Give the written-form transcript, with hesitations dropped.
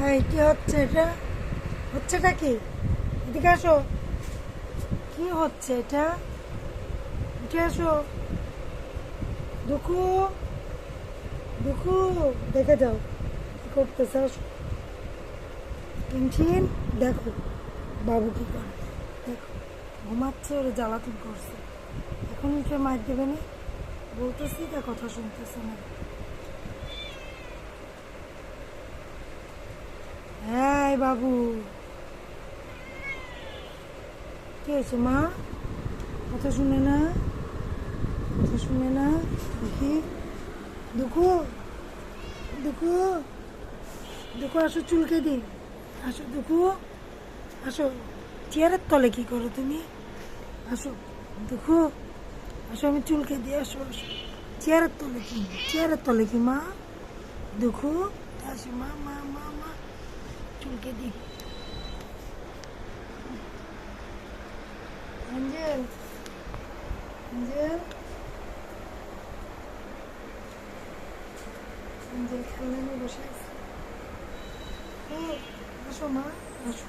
এই কি হচ্ছে এটা? হচ্ছেটা কি? এদিকে আসো। কি হচ্ছে এটা? উঠে আসো। দুঃখু, দুঃখু, দেখে যাও কি করতেছে। আসো টিনটিন, দেখো বাবু কি করে। দেখো ঘুমাচ্ছে, ওরা জ্বালাতন করছে। এখন উঠে মার দেবে না? বলতেছি তা কথা শুনতেছে না। হ্যাঁ বাবু, কি হয়েছে মা? কথা শুনে না, কথা শুনে না। দেখি দুঃখু, দুঃখু, দুঃখু আসো চুলকে দিই। আসো দুঃখু, আসো। চেয়ারের তলে কি করো তুমি? আসো দুঃখু, আসো আমি চুলকে দিই। আসো আসো। চেয়ারের তলে কি? চেয়ারের তলে কি মা? দুঃখু, আসো মা মা মা মা, চুলকে দিই। অঞ্জেল, অঞ্জেল, অঞ্জেল খেলনা নিয়ে বসে আছে। ও, আসো মা, আসো।